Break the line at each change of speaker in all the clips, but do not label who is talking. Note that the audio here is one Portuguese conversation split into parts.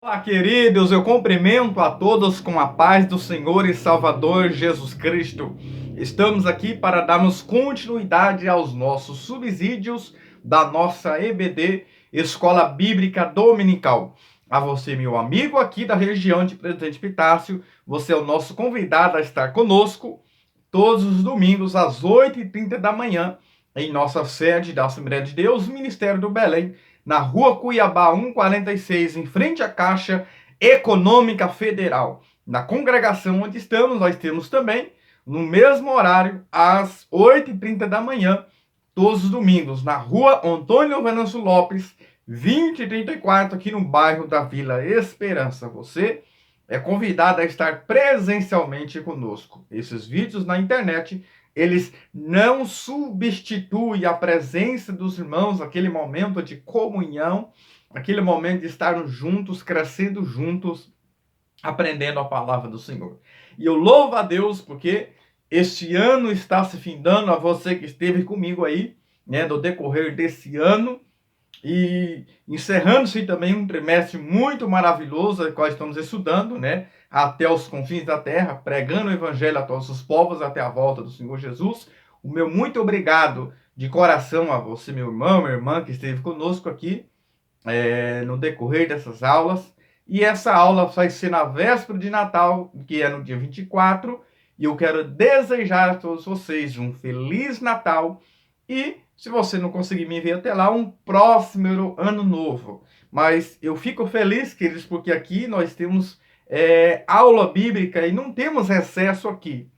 Olá, queridos, eu cumprimento a todos com a paz do Senhor e Salvador Jesus Cristo. Estamos aqui para darmos continuidade aos nossos subsídios da nossa EBD, Escola Bíblica Dominical. A você, meu amigo aqui da região de Presidente Epitácio, você é o nosso convidado a estar conosco todos os domingos às 8h30 da manhã, em nossa sede da Assembleia de Deus, Ministério do Belém, na Rua Cuiabá 146, em frente à Caixa Econômica Federal. Na congregação onde estamos, nós temos também, no mesmo horário, às 8h30 da manhã, todos os domingos, na Rua Antônio Venâncio Lopes, 2034, aqui no bairro da Vila Esperança. Você é convidado a estar presencialmente conosco. Esses vídeos na internet, eles não substituem a presença dos irmãos, aquele momento de comunhão, aquele momento de estarmos juntos, crescendo juntos, aprendendo a palavra do Senhor. E eu louvo a Deus porque este ano está se findando, a você que esteve comigo aí, né, no decorrer desse ano, e encerrando-se também um trimestre muito maravilhoso, qual estamos estudando, né? Até os confins da terra, pregando o evangelho a todos os povos até a volta do Senhor Jesus. O meu muito obrigado de coração a você, meu irmão, minha irmã, que esteve conosco aqui no decorrer dessas aulas. E essa aula vai ser na véspera de Natal, que é no dia 24. E eu quero desejar a todos vocês um Feliz Natal e, se você não conseguir me ver até lá, um próximo ano novo. Mas eu fico feliz, queridos, porque aqui nós temos aula bíblica e não temos recesso aqui.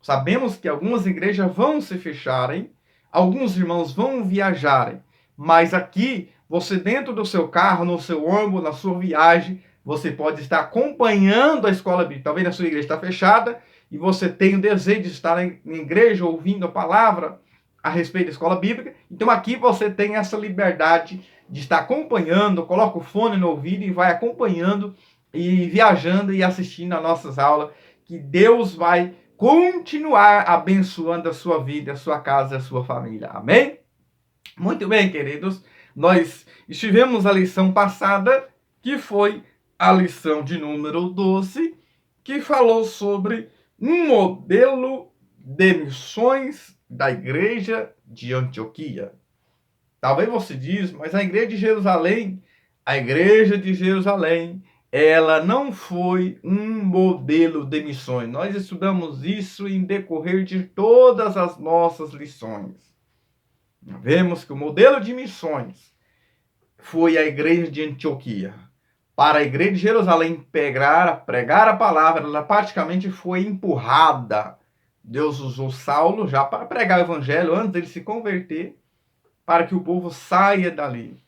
Sabemos que algumas igrejas vão se fecharem, alguns irmãos vão viajarem, mas aqui, você dentro do seu carro, no seu ônibus, na sua viagem, você pode estar acompanhando a escola bíblica. Talvez a sua igreja está fechada e você tem o desejo de estar em igreja ouvindo a palavra a respeito da escola bíblica. Então aqui você tem essa liberdade de estar acompanhando, coloca o fone no ouvido e vai acompanhando e viajando e assistindo às nossas aulas, que Deus vai continuar abençoando a sua vida, a sua casa, a sua família. Amém? Muito bem, queridos. Nós estivemos a lição passada, que foi a lição de número 12, que falou sobre um modelo de missões da igreja de Antioquia. Talvez você diz, mas a igreja de Jerusalém, ela não foi um modelo de missões. Nós estudamos isso em decorrer de todas as nossas lições. Vemos que o modelo de missões foi a igreja de Antioquia. Para a igreja de Jerusalém pregar a palavra, ela praticamente foi empurrada. Deus usou Saulo já para pregar o evangelho antes dele se converter, para que o povo saia dali,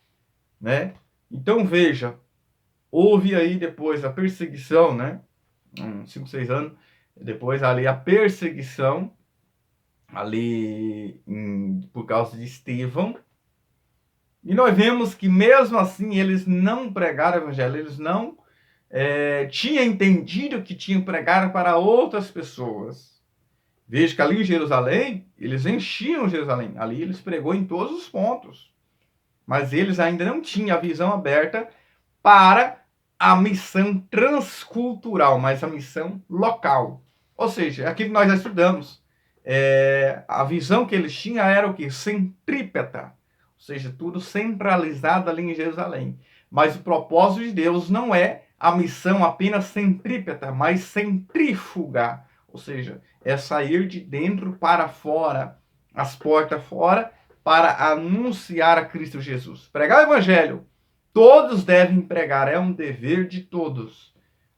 né? Então veja, houve aí depois a perseguição, né? 5, 6 anos depois ali a perseguição ali por causa de Estevão. E nós vemos que mesmo assim eles não pregaram o evangelho, eles não tinham entendido que tinham pregado para outras pessoas. Veja que ali em Jerusalém, eles enchiam Jerusalém. Ali eles pregou em todos os pontos. Mas eles ainda não tinham a visão aberta para a missão transcultural, mas a missão local. Ou seja, é aquilo que nós já estudamos. A visão que eles tinham era o quê? Centrípeta. Ou seja, tudo centralizado ali em Jerusalém. Mas o propósito de Deus não é a missão apenas centrípeta, mas centrífuga. Ou seja, é sair de dentro para fora, as portas fora, para anunciar a Cristo Jesus. Pregar o evangelho, todos devem pregar, é um dever de todos.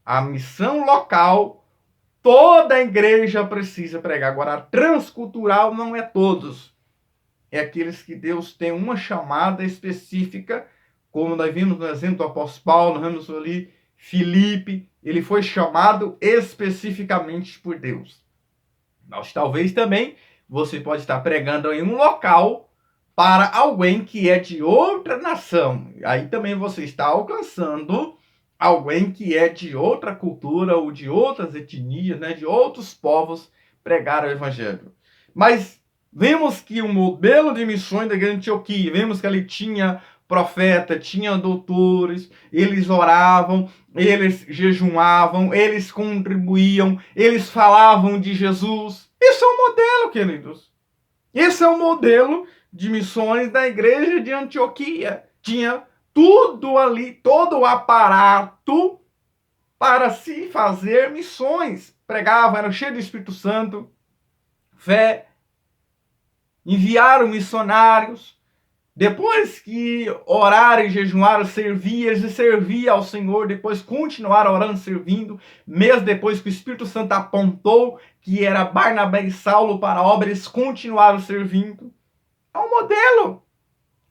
A missão local, toda a igreja precisa pregar. Agora, a transcultural não é todos. É aqueles que Deus tem uma chamada específica, como nós vimos no exemplo do apóstolo Paulo, nós vimos ali Filipe, ele foi chamado especificamente por Deus. Mas talvez também você pode estar pregando em um local para alguém que é de outra nação. Aí também você está alcançando alguém que é de outra cultura ou de outras etnias, né, de outros povos, pregar o evangelho. Mas vemos que o modelo de missões da igreja de Antioquia, vemos que ele tinha profeta, tinha doutores, eles oravam, eles jejuavam, eles contribuíam, eles falavam de Jesus. Esse é o modelo, queridos. Esse é o modelo de missões da igreja de Antioquia. Tinha tudo ali, todo o aparato para se fazer missões. Pregavam, eram cheios do Espírito Santo, fé, enviaram missionários. Depois que oraram e jejuaram, eles serviam ao Senhor, depois continuaram orando, servindo, mesmo depois que o Espírito Santo apontou que era Barnabé e Saulo para a obra, eles continuaram servindo. É um modelo.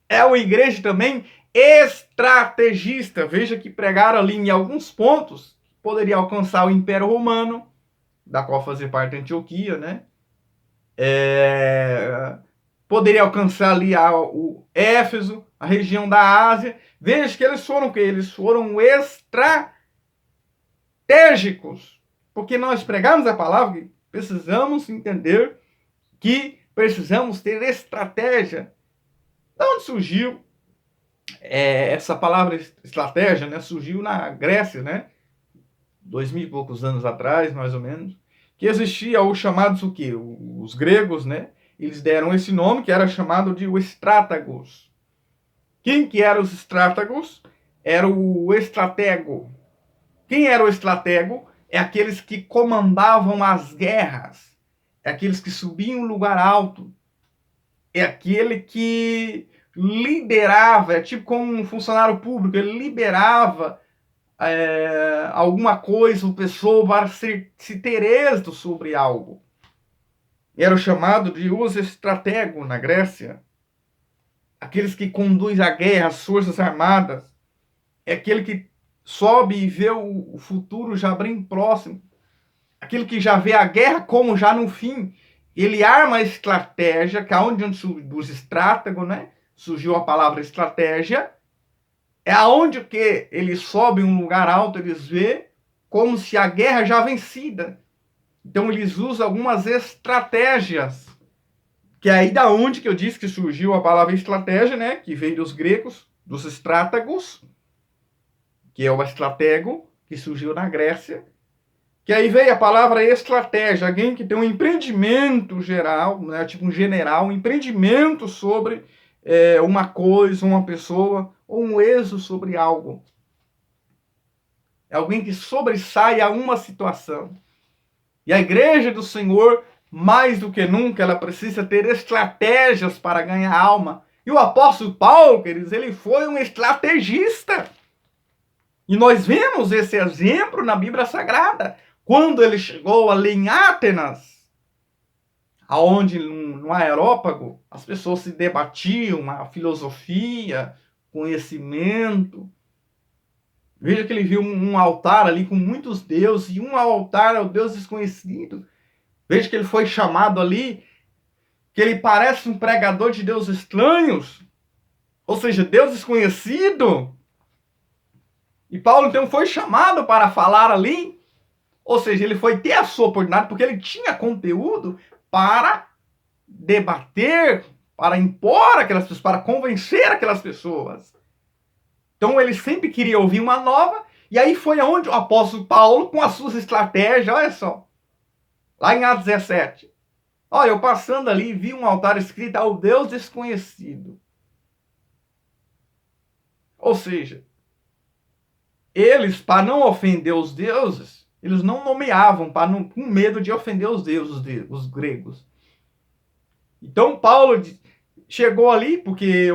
É uma igreja também estrategista. Veja que pregaram ali em alguns pontos, poderia alcançar o Império Romano, da qual fazia parte a Antioquia, né? Poderia alcançar ali o Éfeso, a região da Ásia. Veja que eles foram o quê? Eles foram estratégicos. Porque nós pregamos a palavra que precisamos entender que precisamos ter estratégia. De onde surgiu essa palavra estratégia, né? Surgiu na Grécia, né? 2000 e poucos anos atrás, mais ou menos, que existia os chamados o quê? Os gregos, né? Eles deram esse nome que era chamado de o estratagos. Quem que eram os estratagos? Era o estratego. Quem era o estratego? É aqueles que comandavam as guerras. É aqueles que subiam em um lugar alto. É aquele que liderava, é tipo como um funcionário público, ele liberava alguma coisa, uma pessoa para se ter êxito sobre algo. Era o chamado de os estratego na Grécia. Aqueles que conduzem a guerra, as forças armadas. É aquele que sobe e vê o futuro já bem próximo. Aquele que já vê a guerra como já no fim. Ele arma a estratégia, que é onde dos estrátegos, né? Surgiu a palavra estratégia. É aonde que ele sobe em um lugar alto, eles vê como se a guerra já vencida. Então eles usam algumas estratégias. Que é aí da onde que eu disse que surgiu a palavra estratégia, né? Que veio dos gregos, dos estratagos, que é o estratego, que surgiu na Grécia. Que aí veio a palavra estratégia, alguém que tem um empreendimento geral, né? Tipo um general, um empreendimento sobre uma coisa, uma pessoa, ou um êxito sobre algo. É alguém que sobressai a uma situação. E a igreja do Senhor, mais do que nunca, ela precisa ter estratégias para ganhar alma. E o apóstolo Paulo, queridos, ele foi um estrategista. E nós vemos esse exemplo na Bíblia Sagrada. Quando ele chegou ali em Atenas, aonde no aerópago as pessoas se debatiam, a filosofia, conhecimento. Veja que ele viu um altar ali com muitos deuses, e um altar é o Deus desconhecido. Veja que ele foi chamado ali, que ele parece um pregador de deuses estranhos, ou seja, Deus desconhecido. E Paulo então foi chamado para falar ali, ou seja, ele foi ter a sua oportunidade, porque ele tinha conteúdo para debater, para impor aquelas pessoas, para convencer aquelas pessoas. Então ele sempre queria ouvir uma nova, e aí foi aonde o apóstolo Paulo, com as suas estratégias, olha só, lá em Atos 17, olha, eu passando ali, vi um altar escrito ao Deus desconhecido. Ou seja, eles, para não ofender os deuses, eles não nomeavam, com medo de ofender os deuses, os gregos. Então Paulo chegou ali, porque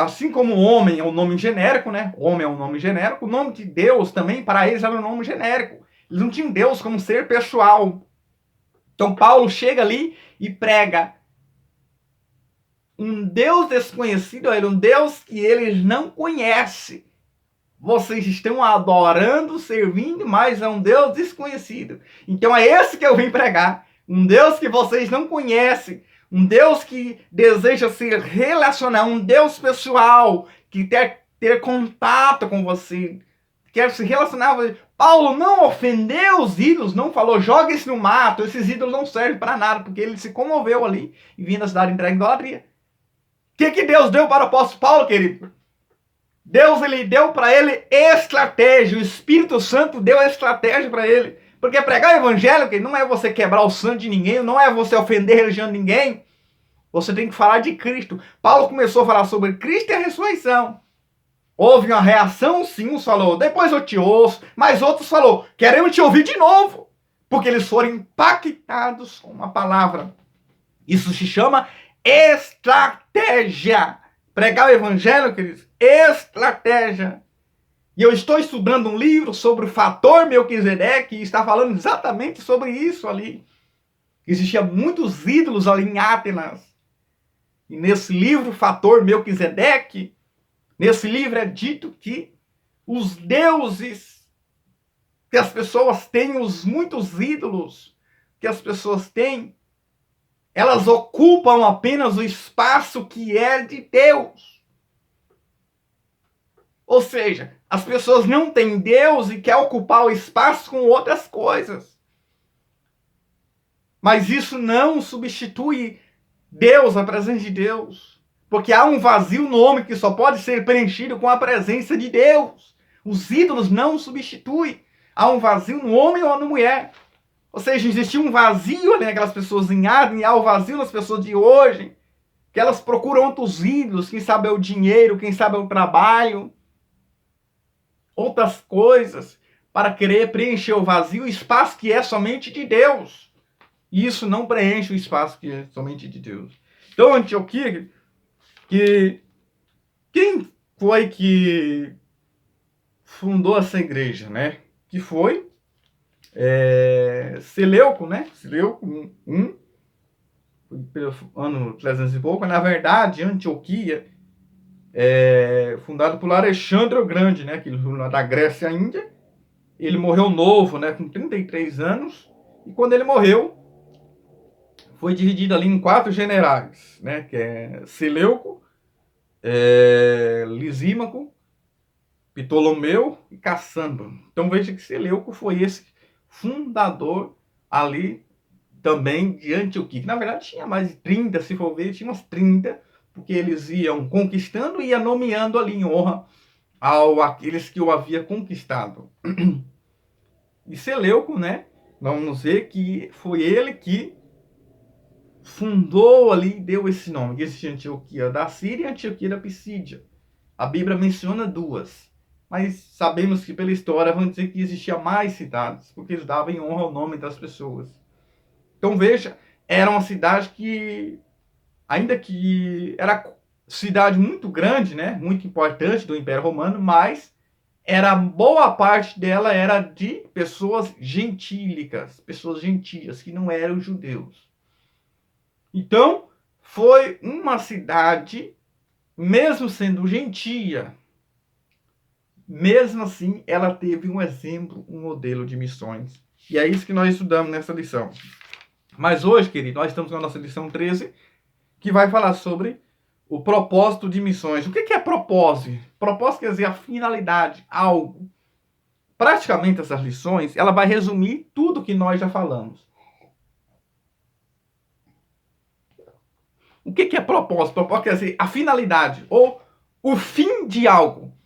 assim como homem é um nome genérico, né? Homem é um nome genérico, o nome de Deus também, para eles, era um nome genérico. Eles não tinham Deus como ser pessoal. Então Paulo chega ali e prega um Deus desconhecido, um Deus que eles não conhecem. Vocês estão adorando, servindo, mas é um Deus desconhecido. Então é esse que eu vim pregar. Um Deus que vocês não conhecem. Um Deus que deseja se relacionar. Um Deus pessoal, que quer ter contato com você. Quer se relacionar com você. Paulo não ofendeu os ídolos, não falou, joga isso no mato, esses ídolos não servem para nada, porque ele se comoveu ali e vindo da cidade entregue em idolatria. O que Deus deu para o apóstolo Paulo, querido? Deus, ele deu para ele estratégia. O Espírito Santo deu a estratégia para ele. Porque pregar o evangelho, que não é você quebrar o sangue de ninguém, não é você ofender a religião de ninguém. Você tem que falar de Cristo. Paulo começou a falar sobre Cristo e a ressurreição. Houve uma reação, sim, uns falou, depois eu te ouço, mas outros falou, queremos te ouvir de novo. Porque eles foram impactados com uma palavra. Isso se chama estratégia. Pregar o evangelho, queridos, estratégia. E eu estou estudando um livro sobre o fator Melquisedeque e está falando exatamente sobre isso ali. Existiam muitos ídolos ali em Atenas. E nesse livro, Fator Melquisedeque, nesse livro é dito que os deuses que as pessoas têm, os muitos ídolos que as pessoas têm, elas ocupam apenas o espaço que é de Deus. Ou seja, as pessoas não têm Deus e querem ocupar o espaço com outras coisas. Mas isso não substitui Deus, a presença de Deus. Porque há um vazio no homem que só pode ser preenchido com a presença de Deus. Os ídolos não substituem. Há um vazio no homem ou na mulher. Ou seja, existia um vazio ali naquelas pessoas em Adem, e há um vazio nas pessoas de hoje, que elas procuram outros ídolos, quem sabe é o dinheiro, quem sabe é o trabalho, outras coisas, para querer preencher o vazio, o espaço que é somente de Deus. E isso não preenche o espaço que é somente de Deus. Então, Antioquia, quem foi que fundou essa igreja, né? Que foi Seleuco, né? Seleuco pelo ano 300 e pouco. Na verdade, Antioquia fundado por Alexandre o Grande, né? Que da Grécia à Índia. Ele morreu novo, né? Com 33 anos. E quando ele morreu, foi dividido ali em 4 generais, né? Que é Seleuco, Lisímaco, Ptolomeu e Cassandro. Então veja que Seleuco foi esse fundador ali também de Antioquia. Na verdade tinha mais de 30, se for ver, tinha umas 30, porque eles iam conquistando e iam nomeando ali em honra àqueles que o havia conquistado. E Seleuco, né? Vamos ver que foi ele que fundou ali, deu esse nome, que existe Antioquia da Síria e Antioquia da Pisídia. A Bíblia menciona 2, mas sabemos que pela história vamos dizer que existia mais cidades, porque eles davam em honra ao nome das pessoas. Então veja, era uma cidade que, ainda que era cidade muito grande, né, muito importante do Império Romano, mas era boa parte dela era de pessoas gentílicas, pessoas gentias, que não eram judeus. Então, foi uma cidade, mesmo sendo gentia, mesmo assim, ela teve um exemplo, um modelo de missões. E é isso que nós estudamos nessa lição. Mas hoje, querido, nós estamos com a nossa lição 13, que vai falar sobre o propósito de missões. O que é propósito? Propósito quer dizer a finalidade, algo. Praticamente essas lições, ela vai resumir tudo que nós já falamos. O que é propósito? Propósito quer dizer a finalidade, ou o fim de algo.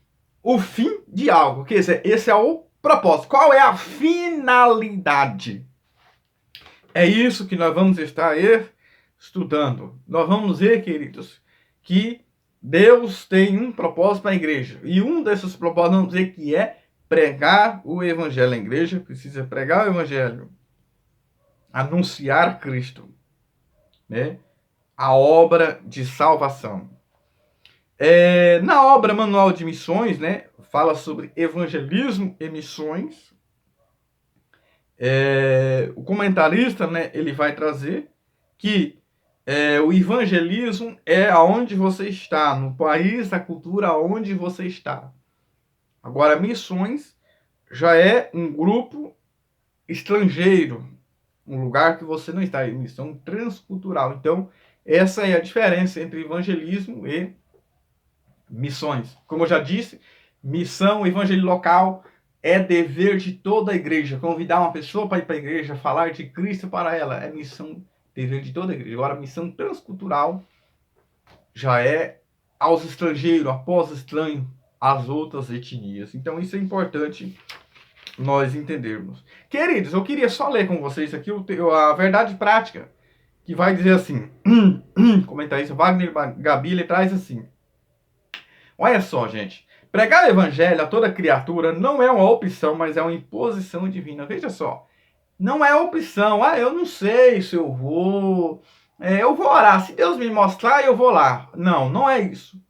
O fim de algo. Quer dizer, esse é o propósito. Qual é a finalidade? É isso que nós vamos estar estudando. Nós vamos ver, queridos, que Deus tem um propósito para a igreja. E um desses propósitos, vamos dizer que é pregar o evangelho. A igreja precisa pregar o evangelho. Anunciar Cristo. Né? A obra de salvação. Na obra Manual de Missões, né, fala sobre evangelismo e missões. O comentarista, né, ele vai trazer que o evangelismo é aonde você está, no país, a cultura aonde você está. Agora, missões já é um grupo estrangeiro, um lugar que você não está, missão transcultural. Então, essa é a diferença entre evangelismo e missões. Como eu já disse, missão, evangelho local é dever de toda a igreja. Convidar uma pessoa para ir para a igreja, falar de Cristo para ela, é missão, dever de toda a igreja. Agora, missão transcultural já é aos estrangeiros, após estranho, as outras etnias. Então isso é importante nós entendermos. Queridos, eu queria só ler com vocês aqui a verdade prática, que vai dizer assim, comentarista Wagner Gabi, ele traz assim, olha só, gente, pregar o evangelho a toda criatura não é uma opção, mas é uma imposição divina. Veja só, não é opção. Ah, eu não sei se eu vou, eu vou orar, se Deus me mostrar, eu vou lá. Não, não é isso.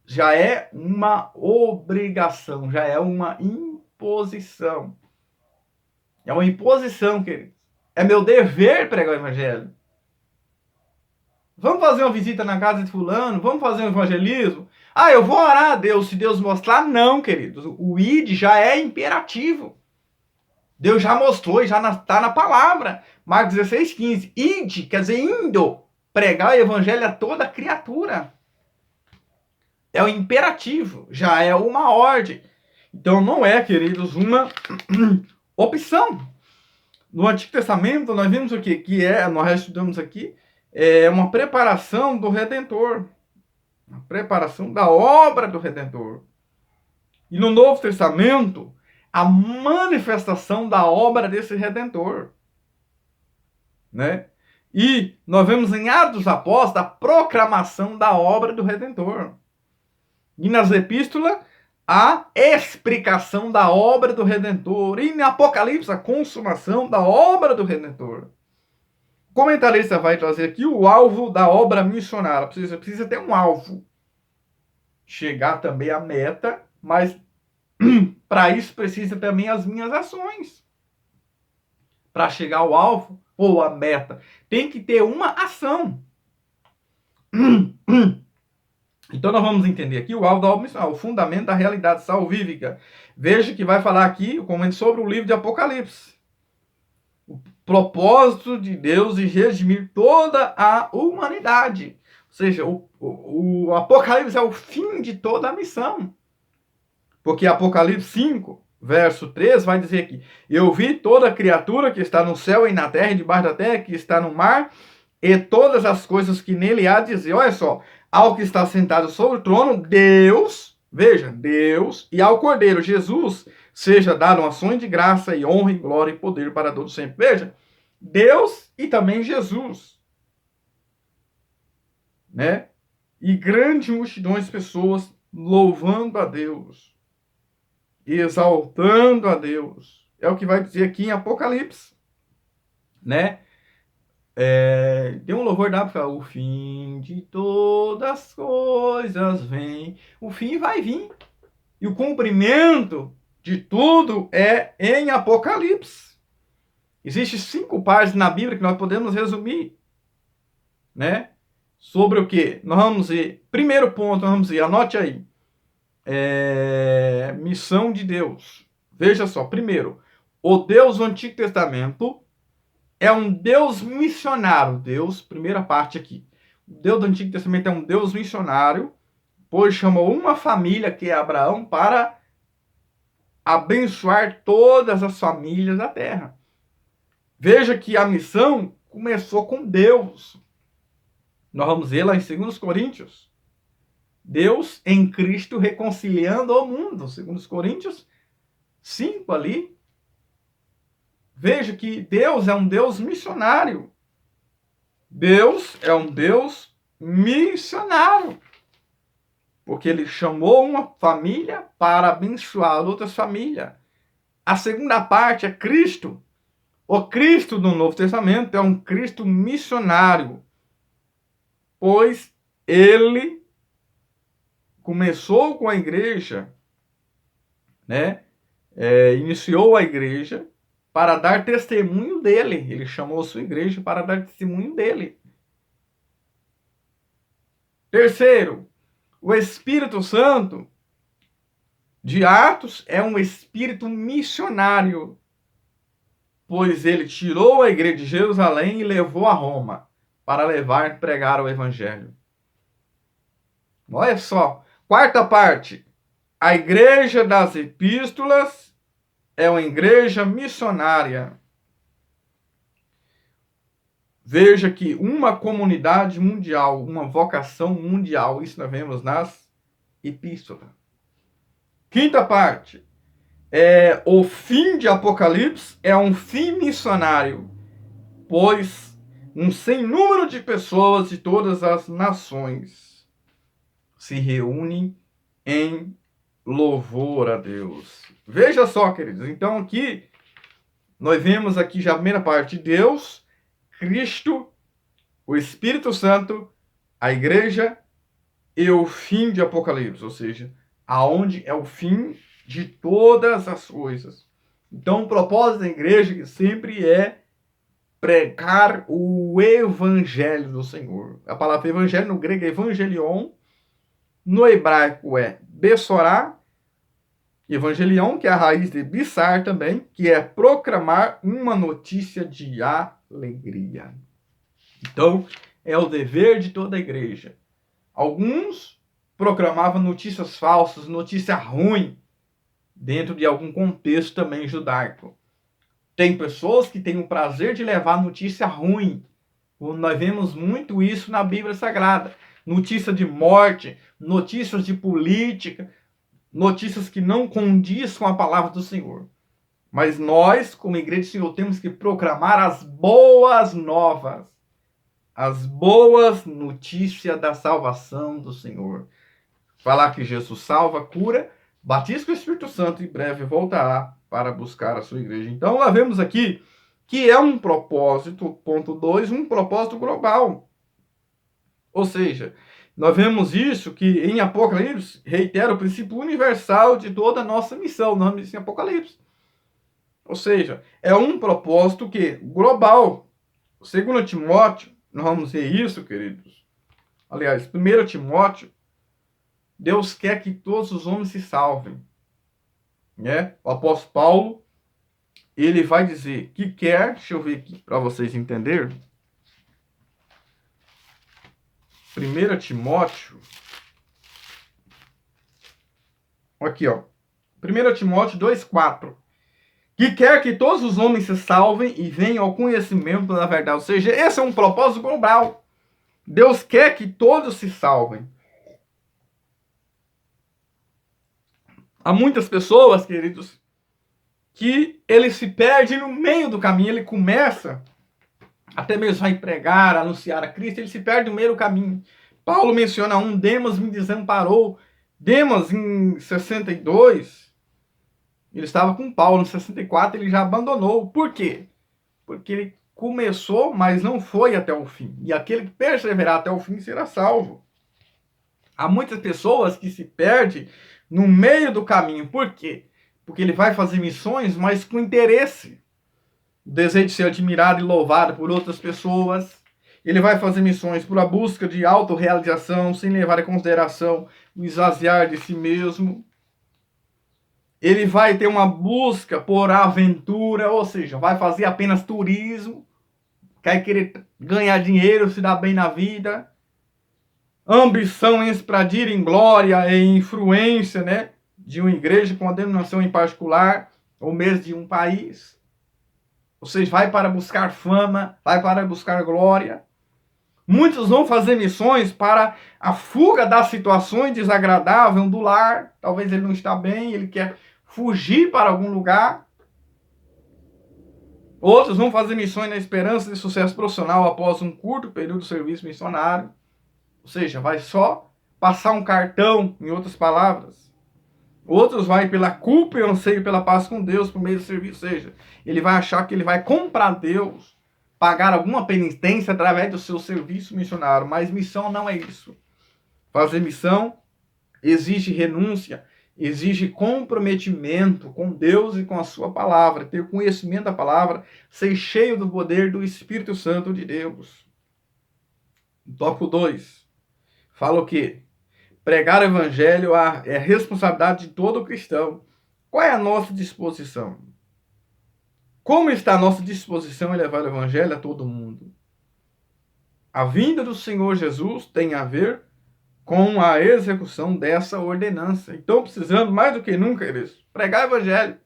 Já é uma obrigação, já é uma imposição. É uma imposição, querido. É meu dever pregar o evangelho. Vamos fazer uma visita na casa de fulano? Vamos fazer um evangelismo? Ah, eu vou orar a Deus, se Deus mostrar. Não, queridos. O id já é imperativo. Deus já mostrou e já está na palavra. Marcos 16:15. Ide, quer dizer, indo. Pregar o evangelho a toda criatura. É o imperativo. Já é uma ordem. Então não é, queridos, uma opção. No Antigo Testamento, nós vimos o quê? Nós estudamos aqui, é uma preparação do Redentor. A preparação da obra do Redentor. E no Novo Testamento, a manifestação da obra desse Redentor. Né? E nós vemos em Atos dos Apóstolos a proclamação da obra do Redentor. E nas epístolas, a explicação da obra do Redentor. E em Apocalipse, a consumação da obra do Redentor. O comentarista vai trazer aqui o alvo da obra missionária. Precisa ter um alvo. Chegar também à meta, mas para isso precisa também as minhas ações. Para chegar ao alvo ou à meta, tem que ter uma ação. Então nós vamos entender aqui o alvo da obra missionária, o fundamento da realidade salvífica. Veja que vai falar aqui, comento sobre o livro de Apocalipse. O propósito de Deus de redimir toda a humanidade. Ou seja, o Apocalipse é o fim de toda a missão. Porque Apocalipse 5, verso 3, vai dizer aqui: eu vi toda criatura que está no céu e na terra, e debaixo da terra, que está no mar, e todas as coisas que nele há, dizer, olha só, ao que está sentado sobre o trono, Deus, veja, Deus, e ao Cordeiro, Jesus, seja dado ações de graça e honra e glória e poder para todos sempre. Veja, Deus e também Jesus. Né? E grandes multidões de pessoas louvando a Deus. Exaltando a Deus. É o que vai dizer aqui em Apocalipse. Né? Tem um louvor da época. O fim de todas as coisas vem. O fim vai vir. E o cumprimento de tudo é em Apocalipse. Existem 5 partes na Bíblia que nós podemos resumir. Né? Sobre o que? Nós vamos ver. Primeiro ponto, nós vamos ver. Anote aí. Missão de Deus. Veja só, primeiro, o Deus do Antigo Testamento é um Deus missionário. Deus, primeira parte aqui. O Deus do Antigo Testamento é um Deus missionário, pois chamou uma família, que é Abraão, para abençoar todas as famílias da terra. Veja que a missão começou com Deus. Nós vamos ver lá em 2 Coríntios. Deus em Cristo reconciliando o mundo. 2 Coríntios 5 ali. Veja que Deus é um Deus missionário. Deus é um Deus missionário. Porque ele chamou uma família para abençoar outras famílias. A segunda parte é Cristo. O Cristo do Novo Testamento é um Cristo missionário. Pois ele começou com a igreja, né? Iniciou a igreja para dar testemunho dele. Ele chamou a sua igreja para dar testemunho dele. Terceiro, o Espírito Santo de Atos é um espírito missionário, pois ele tirou a igreja de Jerusalém e levou a Roma para pregar o evangelho. Olha só. Quarta parte, a igreja das epístolas é uma igreja missionária. Veja que uma comunidade mundial, uma vocação mundial, isso nós vemos nas epístolas. Quinta parte. O fim de Apocalipse é um fim missionário, pois um sem número de pessoas de todas as nações se reúnem em louvor a Deus. Veja só, queridos. Então aqui nós vemos aqui já a primeira parte: Deus, Cristo, o Espírito Santo, a igreja e o fim de Apocalipse, ou seja, aonde é o fim de todas as coisas. Então o propósito da igreja sempre é pregar o evangelho do Senhor. A palavra evangelho no grego é evangelion, no hebraico é bessorá, evangelion, que é a raiz de bissar também, que é proclamar uma notícia de alegria. Então, é o dever de toda a igreja. Alguns proclamavam notícias falsas, notícia ruim, dentro de algum contexto também judaico. Tem pessoas que têm o prazer de levar notícia ruim. Nós vemos muito isso na Bíblia Sagrada. Notícia de morte, notícias de política, notícias que não condiz com a palavra do Senhor. Mas nós, como igreja do Senhor, temos que proclamar as boas novas, as boas notícias da salvação do Senhor. Falar que Jesus salva, cura, batiza com o Espírito Santo, em breve voltará para buscar a sua igreja. Então, nós vemos aqui que é um propósito, ponto 2, um propósito global. Ou seja, nós vemos isso que em Apocalipse reitera o princípio universal de toda a nossa missão, nós vemos isso em Apocalipse. Ou seja, é um propósito que global. Segundo Timóteo, nós vamos ver isso, queridos. Aliás, 1 Timóteo, Deus quer que todos os homens se salvem. Né? O apóstolo Paulo, ele vai dizer que quer, deixa eu ver aqui para vocês entenderem. 1 Timóteo, aqui ó, 1 Timóteo 2,4, que quer que todos os homens se salvem e venham ao conhecimento da verdade. Ou seja, esse é um propósito global. Deus quer que todos se salvem. Há muitas pessoas, queridos, que ele se perde no meio do caminho. Ele começa, até mesmo vai pregar, anunciar a Cristo, ele se perde no meio do caminho. Paulo menciona Demas me desamparou. Demas, em 62, ele estava com Paulo. Em 64, ele já abandonou. Por quê? Porque ele começou, mas não foi até o fim. E aquele que perseverar até o fim será salvo. Há muitas pessoas que se perdem no meio do caminho. Por quê? Porque ele vai fazer missões, mas com interesse. O desejo de ser admirado e louvado por outras pessoas. Ele vai fazer missões por a busca de autorrealização, sem levar em consideração o esvaziar de si mesmo. Ele vai ter uma busca por aventura, ou seja, vai fazer apenas turismo. Quer querer ganhar dinheiro, se dar bem na vida. Ambição em expandir em glória e influência, né, de uma igreja com uma denominação em particular, ou mesmo de um país. Ou seja, vai para buscar fama, vai para buscar glória. Muitos vão fazer missões para a fuga das situações desagradáveis do lar. Talvez ele não está bem, ele quer fugir para algum lugar. Outros vão fazer missões na esperança de sucesso profissional após um curto período de serviço missionário. Ou seja, vai só passar um cartão, em outras palavras. Outros vai pela culpa e anseio pela paz com Deus por meio do serviço. Ou seja, ele vai achar que ele vai comprar Deus, pagar alguma penitência através do seu serviço missionário. Mas missão não é isso. Fazer missão exige renúncia, exige comprometimento com Deus e com a sua palavra, ter conhecimento da palavra, ser cheio do poder do Espírito Santo de Deus. Tópico 2. Fala o quê? Pregar o evangelho é responsabilidade de todo cristão. Qual é a nossa disposição? Como está a nossa disposição em levar o evangelho a todo mundo? A vinda do Senhor Jesus tem a ver com a execução dessa ordenança. Então precisamos mais do que nunca, queridos, pregar o evangelho.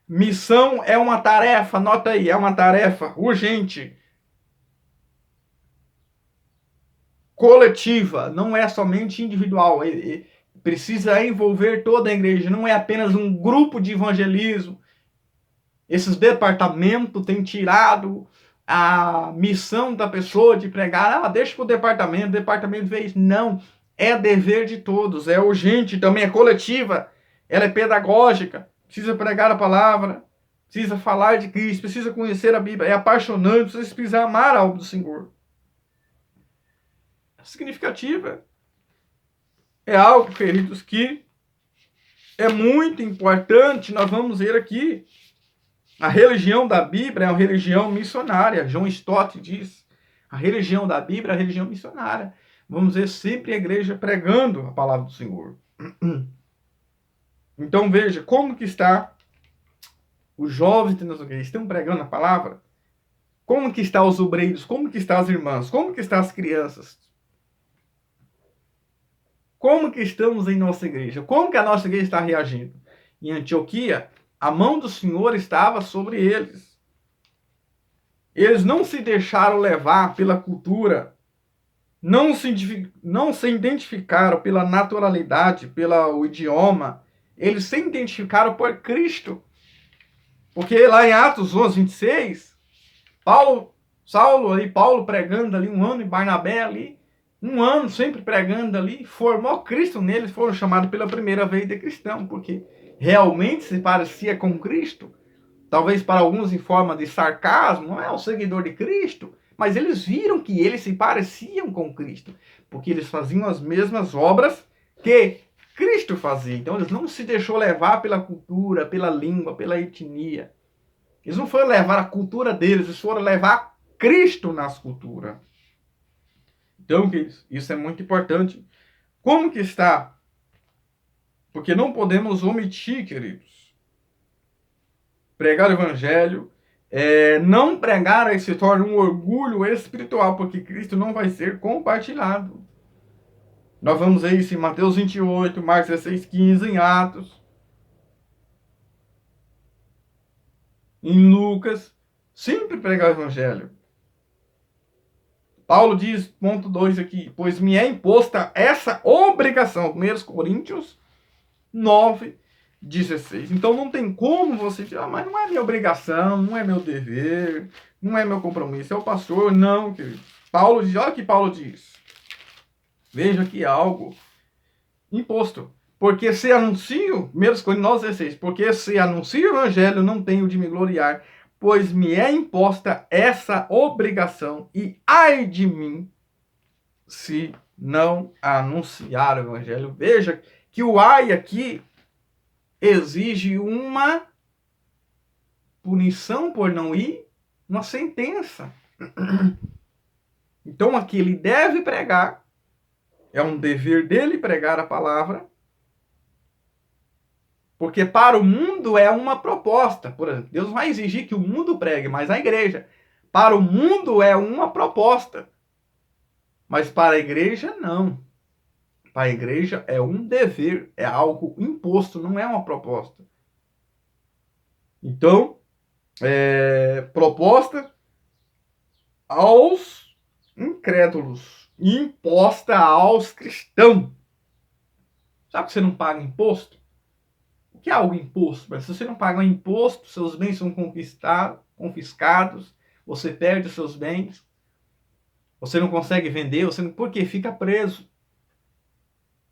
Missão é uma tarefa, anota aí, é uma tarefa urgente, coletiva, não é somente individual. precisa envolver toda a igreja, não é apenas um grupo de evangelismo. Esses departamentos têm tirado a missão da pessoa de pregar. Deixa para o departamento fez. Não, é dever de todos, é urgente, também é coletiva, ela é pedagógica, precisa pregar a palavra, precisa falar de Cristo, precisa conhecer a Bíblia, é apaixonante, precisa amar algo do Senhor. É significativa. É algo, queridos, que é muito importante. Nós vamos ver aqui. A religião da Bíblia é uma religião missionária. John Stott diz. A religião da Bíblia é a religião missionária. Vamos ver sempre a igreja pregando a palavra do Senhor. Então veja como que está os jovens de nossa igreja. Estão pregando a palavra? Como que está os obreiros? Como que estão as irmãs? Como que estão as crianças? Como que estamos em nossa igreja? Como que a nossa igreja está reagindo? Em Antioquia, a mão do Senhor estava sobre eles. Eles não se deixaram levar pela cultura, não se identificaram pela naturalidade, pelo idioma. Eles se identificaram por Cristo. Porque lá em Atos 11:26, Paulo pregando ali 1 ano, e Barnabé ali, 1 ano sempre pregando ali, formou Cristo neles, foram chamados pela primeira vez de cristão, porque realmente se parecia com Cristo. Talvez para alguns em forma de sarcasmo, não é o seguidor de Cristo, mas eles viram que eles se pareciam com Cristo, porque eles faziam as mesmas obras que Cristo fazia. Então eles não se deixou levar pela cultura, pela língua, pela etnia. Eles não foram levar a cultura deles, eles foram levar Cristo nas culturas. Então, isso é muito importante. Como que está? Porque não podemos omitir, queridos. Pregar o evangelho, não pregar aí se torna um orgulho espiritual, porque Cristo não vai ser compartilhado. Nós vamos ver isso em Mateus 28, Marcos 16:15, em Atos, em Lucas. Sempre pregar o evangelho. Paulo diz, ponto 2 aqui, pois me é imposta essa obrigação. 1 Coríntios 9:16. Então não tem como você dizer, mas não é minha obrigação, não é meu dever, não é meu compromisso, é o pastor. Não, querido. Paulo diz, olha o que Paulo diz. Veja aqui algo imposto. Porque se anuncio, 1 Coríntios 9:16, porque se anuncio o evangelho, não tenho de me gloriar, pois me é imposta essa obrigação, e ai de mim se não anunciar o evangelho. Veja que o ai aqui exige uma punição por não ir, uma sentença. Então aqui ele deve pregar, é um dever dele pregar a palavra, porque para o mundo é uma proposta. Por exemplo, Deus vai exigir que o mundo pregue, mas a igreja. Para o mundo é uma proposta. Mas para a igreja, não. Para a igreja é um dever, é algo imposto, não é uma proposta. Então, proposta aos incrédulos, imposta aos cristãos. Sabe que você não paga imposto? O que é algo imposto? Mas se você não paga imposto, seus bens são confiscados, você perde os seus bens, você não consegue vender, porque fica preso.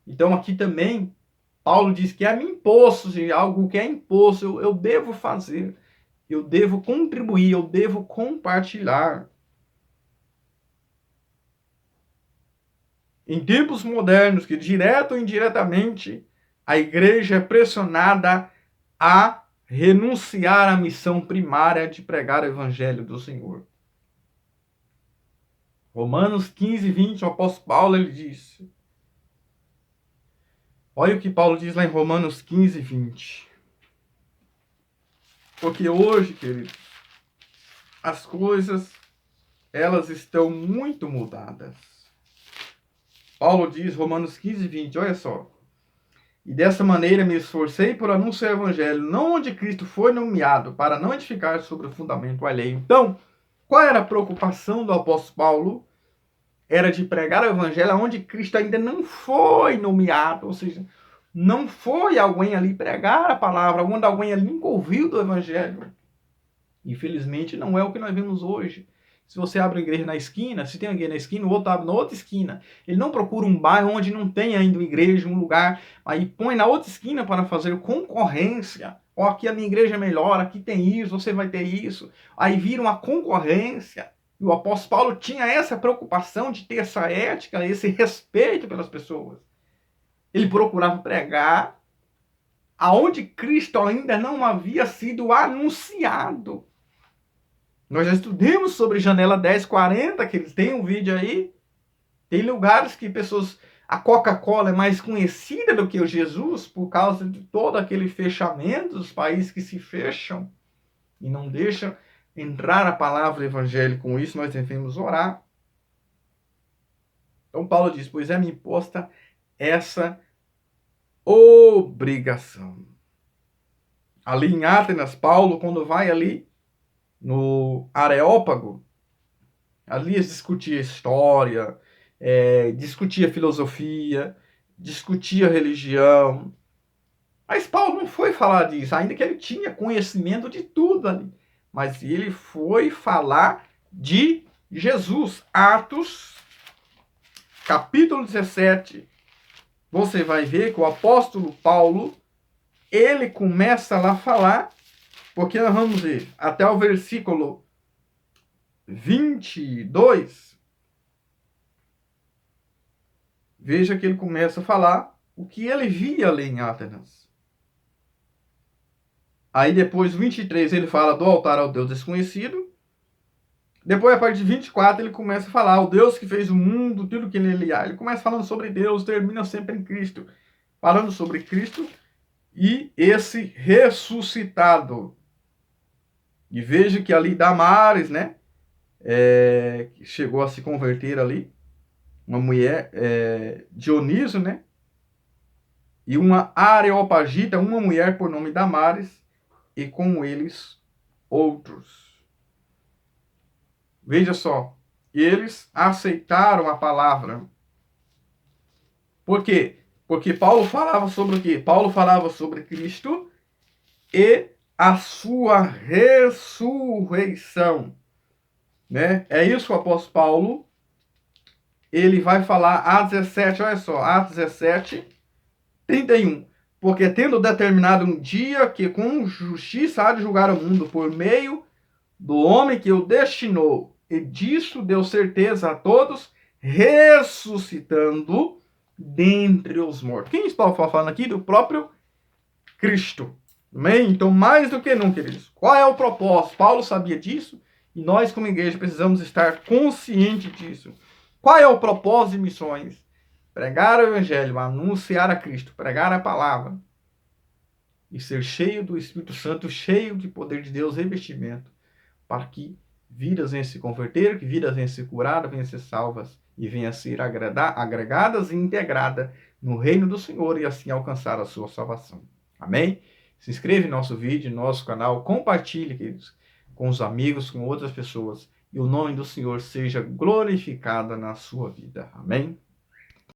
Então aqui também, Paulo diz que é imposto, algo que é imposto, eu devo fazer, eu devo contribuir, eu devo compartilhar. Em tempos modernos, que direto ou indiretamente, a igreja é pressionada a renunciar à missão primária de pregar o evangelho do Senhor. Romanos 15:20, o apóstolo Paulo, ele diz. Olha o que Paulo diz lá em Romanos 15:20. Porque hoje, queridos, as coisas, elas estão muito mudadas. Paulo diz, Romanos 15:20, olha só. E dessa maneira me esforcei por anunciar o evangelho, não onde Cristo foi nomeado, para não edificar sobre o fundamento alheio. Então, qual era a preocupação do apóstolo Paulo? Era de pregar o evangelho onde Cristo ainda não foi nomeado, ou seja, Não foi alguém ali pregar a palavra, quando alguém ali nunca ouviu do evangelho. Infelizmente, não é o que nós vemos hoje. Se você abre uma igreja na esquina, se tem alguém na esquina, o outro abre na outra esquina. Ele não procura um bairro onde não tem ainda uma igreja, um lugar, aí põe na outra esquina para fazer concorrência. Ó, aqui a minha igreja é melhor, aqui tem isso, você vai ter isso. Aí vira uma concorrência. E o apóstolo Paulo tinha essa preocupação de ter essa ética, esse respeito pelas pessoas. Ele procurava pregar aonde Cristo ainda não havia sido anunciado. Nós já estudamos sobre Janela 1040, que eles têm um vídeo aí. Tem lugares que pessoas... A Coca-Cola é mais conhecida do que o Jesus por causa de todo aquele fechamento, dos países que se fecham e não deixam entrar a palavra evangélica. Com isso nós devemos orar. Então Paulo diz, pois é-me imposta essa obrigação. Ali em Atenas, Paulo, quando vai ali no Areópago, ali eles discutiam história, discutia filosofia, discutia religião. Mas Paulo não foi falar disso, ainda que ele tinha conhecimento de tudo ali. Mas ele foi falar de Jesus. Atos, capítulo 17. Você vai ver que o apóstolo Paulo, ele começa lá a falar, porque nós vamos ver até o versículo 22. Veja que ele começa a falar o que ele via ali em Atenas. Aí depois, 23, ele fala do altar ao Deus desconhecido. Depois, a partir de 24, ele começa a falar o Deus que fez o mundo, tudo que nele há. Ele começa falando sobre Deus, termina sempre em Cristo. Falando sobre Cristo e esse ressuscitado. E veja que ali Damares, né? Chegou a se converter ali. Uma mulher, Dioniso, né? E uma Areopagita, uma mulher por nome Damares, e com eles outros. Veja só, eles aceitaram a palavra. Por quê? Porque Paulo falava sobre o quê? Paulo falava sobre Cristo e a sua ressurreição. Né? É isso que o apóstolo Paulo, ele vai falar, Atos 17, olha só, Atos 17, 31. Porque tendo determinado um dia que com justiça há de julgar o mundo por meio do homem que o destinou, e disso deu certeza a todos, ressuscitando dentre os mortos. Quem está falando aqui? Do próprio Cristo. Amém? Então, mais do que nunca, queridos, qual é o propósito? Paulo sabia disso e nós, como igreja, precisamos estar conscientes disso. Qual é o propósito de missões? Pregar o evangelho, anunciar a Cristo, pregar a palavra e ser cheio do Espírito Santo, cheio de poder de Deus, revestimento, para que vidas venham se converter, que vidas venham ser curadas, venham ser salvas e venham a ser agregadas e integradas no reino do Senhor e assim alcançar a sua salvação. Amém? Se inscreva em nosso vídeo, no nosso canal, compartilhe, queridos, com os amigos, com outras pessoas e o nome do Senhor seja glorificado na sua vida. Amém?